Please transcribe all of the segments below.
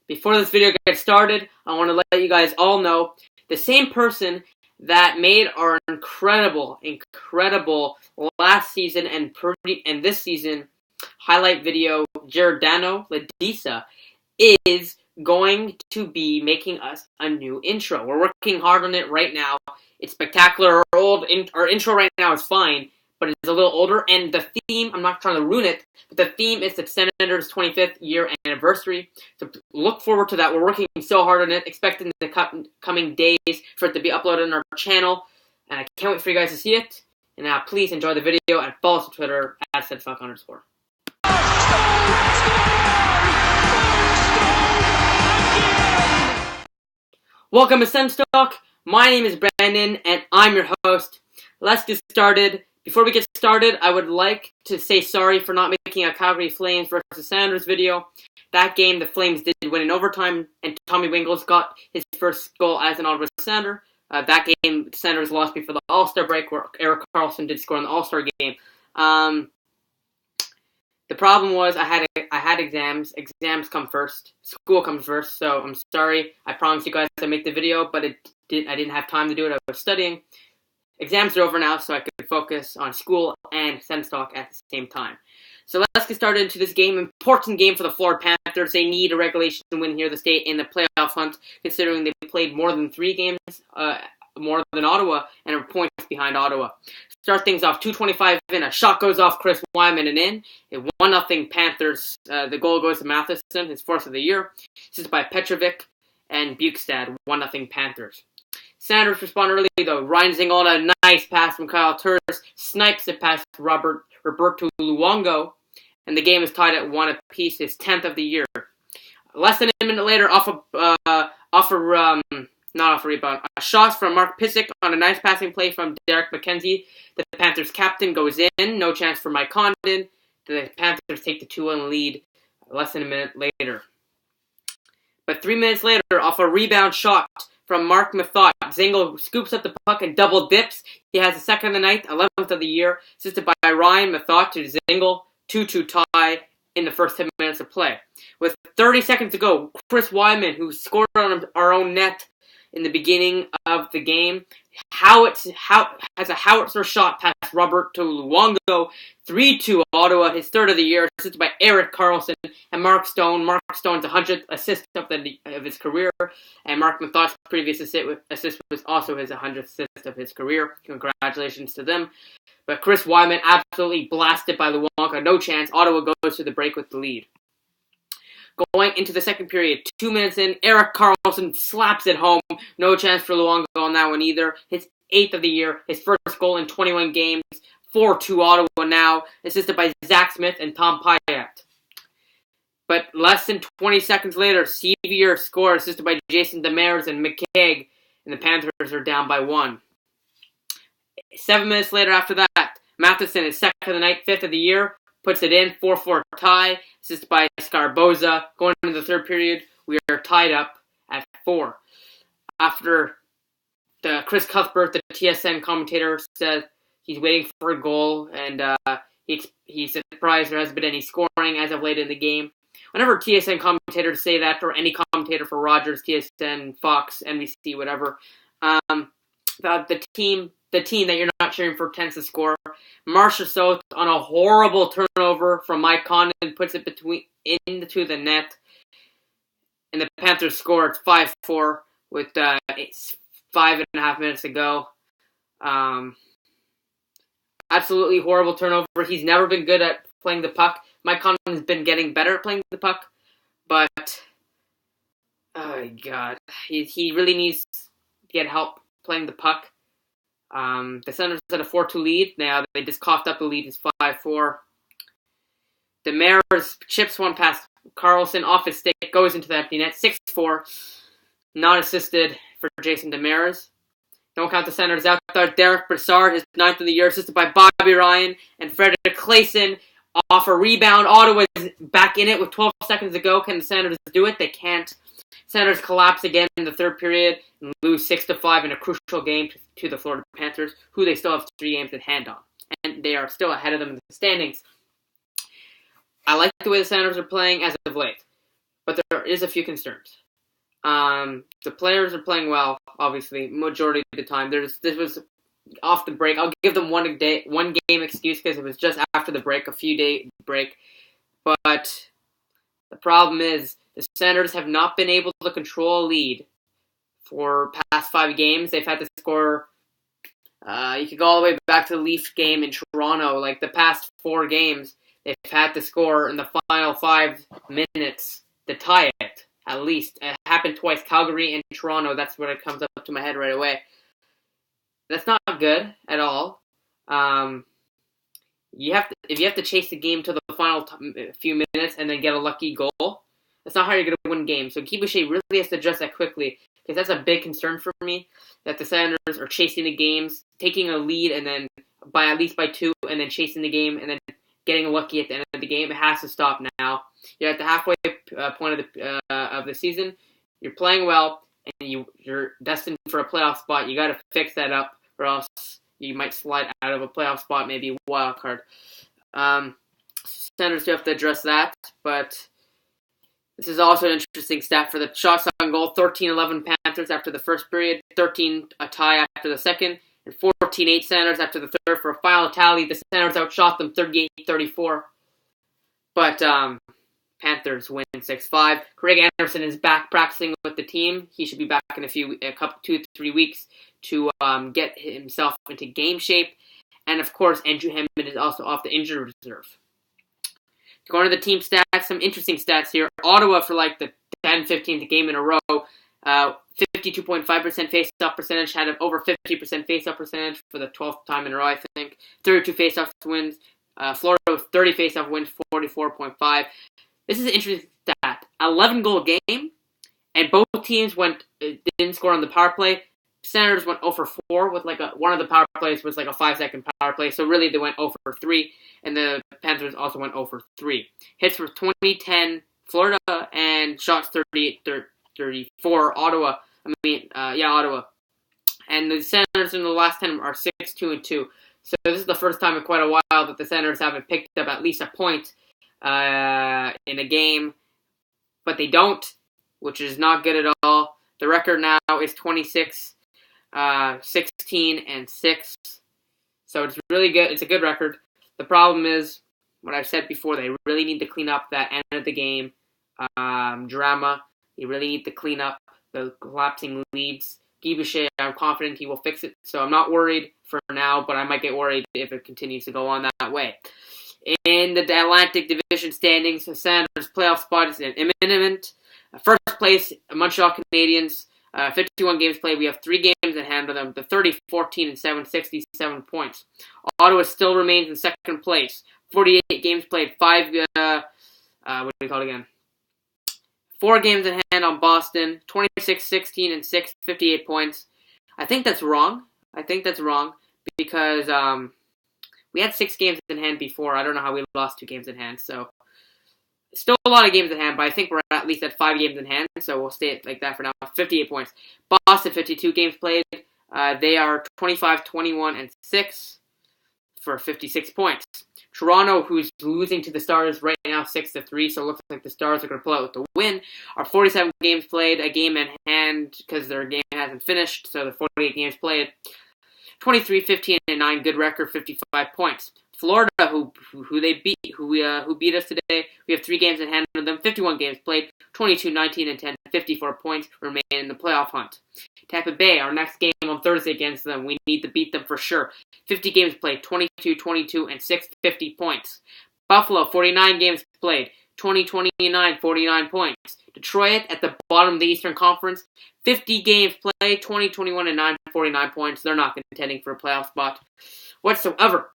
Before this video gets started, I want to let you guys all know the same person that made our incredible last season and this season highlight video, Giordano Ladisa, is going to be making us a new intro. We're working hard on it right now. It's spectacular. Our intro right now is fine, but it's a little older, and the theme, I'm not trying to ruin it, but the theme is the Senators' 25th year anniversary, so look forward to that. We're working so hard on it, expecting the coming days for it to be uploaded on our channel, and I can't wait for you guys to see it. And now, please enjoy the video, and follow us on Twitter, @SENS_. Welcome to SENS Talk. My name is Brandon, and I'm your host. Let's get started. Before we get started, I would like to say sorry for not making a Calgary Flames versus Sanders video. That game, the Flames did win in overtime, and Tommy Wingles got his first goal as an Ottawa Senator. That game, Sanders lost before the All-Star break, where Erik Karlsson did score in the All-Star game. The problem was I had exams. Exams come first. School comes first. So I'm sorry. I promised you guys I'd make the video, but I didn't have time to do it. I was studying. Exams are over now, so I could focus on school and SENS Talk at the same time. So let's get started into this game. Important game for the Florida Panthers. They need a regulation win here to stay in the playoff hunt, considering they played more than 3 games, more than Ottawa, and are points behind Ottawa. Start things off, 2:25 in, a shot goes off Chris Wyman and in. 1-0 Panthers. The goal goes to Matheson, his 4th of the year. Assisted by Petrovic and Bukestad, 1-0 Panthers. Sanders respond early, though. Ryan Zingola, a nice pass from Kyle Turris, snipes it past Roberto Luongo, and the game is tied at 1 apiece, his 10th of the year. Less than a minute later, a shot from Mark Pysyk on a nice passing play from Derek McKenzie. The Panthers captain goes in, no chance for Mike Condon. The Panthers take the 2-1 lead less than a minute later. But 3 minutes later, off a rebound shot from Mark Methot, Zingle scoops up the puck and double dips. He has the 2nd of the night, 11th of the year, assisted by Ryan Methot to Zingle, 2-2 tie in the first 10 minutes of play. With 30 seconds to go, Chris Wyman, who scored on our own net in the beginning of the game, has a howitzer shot past Roberto Luongo, 3-2 Ottawa, his 3rd of the year, assisted by Erik Karlsson and Mark Stone. Mark Stone's 100th assist of his career, and Mark Mathot's previous assist was also his 100th assist of his career. Congratulations to them. But Chris Wyman absolutely blasted by Luongo, no chance. Ottawa goes to the break with the lead. Going into the second period, 2 minutes in, Erik Karlsson slaps it home. No chance for Luongo on that one either. His 8th of the year, his first goal in 21 games. 4-2 Ottawa now, assisted by Zach Smith and Tom Pyatt. But less than 20 seconds later, Sevier scores, assisted by Jason Demers and McKegg, and the Panthers are down by 1. 7 minutes later after that, Matheson is 2nd of the night, 5th of the year, puts it in, 4-4 tie, assisted by Scarboza. Going into the third period, we are tied up at 4. After Chris Cuthbert, the TSN commentator, said he's waiting for a goal, and he's surprised there hasn't been any scoring as of late in the game. Whenever TSN commentators say that, or any commentator for Rogers, TSN, Fox, NBC, whatever, the team that you're not cheering for tends to score. Marcia Soth on a horrible turnover from Mike Condon puts it into the net, and the Panthers score. It's 5-4 with 5.5 minutes to go. Absolutely horrible turnover. He's never been good at playing the puck. Mike Condon's been getting better at playing the puck, but oh god, he really needs to get help playing the puck. The Senators had a 4-2 lead. Now they just coughed up the lead. It's 5-4. Demers chips one past Karlsson off his stick, goes into the empty net. 6-4. Not assisted for Jason Demers. Don't count the Senators out there. Derek Brassard, his 9th of the year, assisted by Bobby Ryan and Frederick Claesson off a rebound. Ottawa's back in it with 12 seconds to go. Can the Senators do it? They can't. Senators collapse again in the third period and lose 6-5 in a crucial game to the Florida Panthers, who they still have 3 games in hand on. And they are still ahead of them in the standings. I like the way the Senators are playing as of late. but there is a few concerns. The players are playing well, obviously, majority of the time. This was off the break. I'll give them one game excuse because it was just after the break, a few day break. But the problem is the Senators have not been able to control a lead for past 5 games. They've had to score. You could go all the way back to the Leafs game in Toronto. Like the past 4 games, they've had to score in the final 5 minutes to tie it. At least it happened twice, Calgary and Toronto. That's what it comes up to my head right away. That's not good at all. If you have to chase the game to the final few minutes and then get a lucky goal, that's not how you're going to win games. So Guy Boucher really has to adjust that quickly because that's a big concern for me. That the Senators are chasing the games, taking a lead, and then at least by 2, and then chasing the game, and then getting lucky at the end of the game. It has to stop now. You're at the halfway point of the season. You're playing well, and you're destined for a playoff spot. You got to fix that up, or else you might slide out of a playoff spot, maybe a wild card. Senators do have to address that, but this is also an interesting stat for the shots on goal. 13-11 Panthers after the first period, 13 a tie after the second, and 14-8 Senators after the third. For a final tally, the Senators outshot them 38-34. But Panthers win 6-5. Craig Anderson is back practicing with the team. He should be back in a couple 2 to 3 weeks to get himself into game shape. And of course, Andrew Hammond is also off the injured reserve. Going to the team stats, some interesting stats here. Ottawa for like the 10-15th game in a row. 52.5% face-off percentage, had an over 50% face-off percentage for the 12th time in a row, I think. 32 face-off wins. Florida with 30 face-off wins, 44.5. This is an interesting stat. 11-goal game, and both teams didn't score on the power play. Senators went 0-4 with one of the power plays was like a 5-second power play, so really they went 0-3, and the Panthers also went 0-3. Hits were 20-10 Florida, and shots 38-34 Ottawa. Ottawa. And the Senators in the last 10 are 6-2-2. So this is the first time in quite a while that the Senators haven't picked up at least a point in a game, but they don't, which is not good at all. The record now is 26, 16, and 6. So it's really good. It's a good record. The problem is, what I've said before, they really need to clean up that end of the game drama. They really need to clean up the collapsing leads. Guy Boucher, I'm confident he will fix it, so I'm not worried for now, but I might get worried if it continues to go on that way. In the Atlantic Division standings, the Senators' playoff spot is imminent. First place, Montreal Canadiens, 51 games played. We have 3 games in hand of them. The 30, 14, and 7, 67 points. Ottawa still remains in second place. 48 games played. 4 games in hand on Boston. 26, 16, and 6, 58 points. I think that's wrong. Because we had 6 games in hand before. I don't know how we lost 2 games in hand, so still a lot of games in hand, but I think we're at least at 5 games in hand, so we'll stay like that for now. 58 points. Boston, 52 games played. They are 25, 21, and 6 for 56 points. Toronto, who's losing to the Stars right now 6-3, so it looks like the Stars are going to pull out with the win, are 47 games played, a game in hand because their game hasn't finished, so the 48 games played. 23, 15, and 9, good record, 55 points. Florida, who beat us today, we have 3 games in hand of them, 51 games played, 22, 19, and 10, 54 points, remain in the playoff hunt. Tampa Bay, our next game on Thursday against them, we need to beat them for sure. 50 games played, 22, 22, and 6, 50 points. Buffalo, 49 games played, 20, 29, 49 points. Detroit, at the bottom of the Eastern Conference, 50 games played, 20, 21, and 9, 49 points. They're not contending for a playoff spot whatsoever.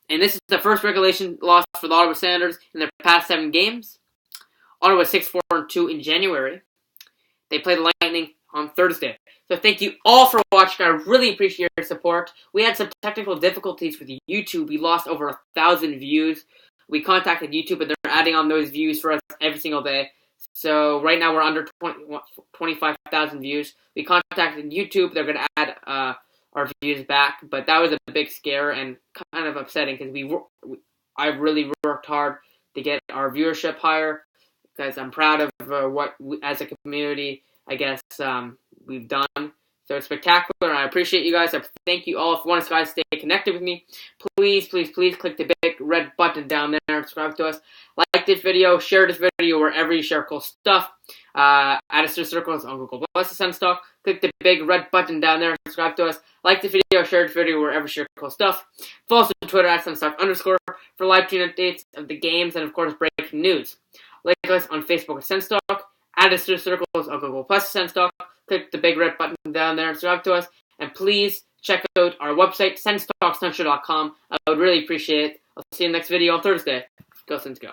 And this is the first regulation loss for the Ottawa Senators in their past 7 games. Ottawa 6-4-2 in January. They play the Lightning on Thursday. So thank you all for watching. I really appreciate your support. We had some technical difficulties with YouTube. We lost over 1,000 views. We contacted YouTube, and they're adding on those views for us every single day. So right now we're under 25,000 views. We contacted YouTube. They're going to add our views back, but that was a big scare and kind of upsetting because I really worked hard to get our viewership higher. because I'm proud of what we, as a community, I guess, we've done. So it's spectacular, and I appreciate you guys. I thank you all. If you want us guys to stay connected with me, please, please, please click the big red button down there and subscribe to us. Like this video, share this video wherever you share cool stuff. Add us to circles on Google Plus SENS Talk. Click the big red button down there and subscribe to us. Like the video, share this video wherever you share cool stuff. Follow us on Twitter at @SENSTalk_ for live stream updates of the games and, of course, breaking news. Like us on Facebook at SENS Talk. Add us to circles on Google Plus SENS Talk. Click the big red button down there and subscribe to us. And please check out our website, senstalkcentral.com. I would really appreciate it. I'll see you in the next video on Thursday. Go Sens Go.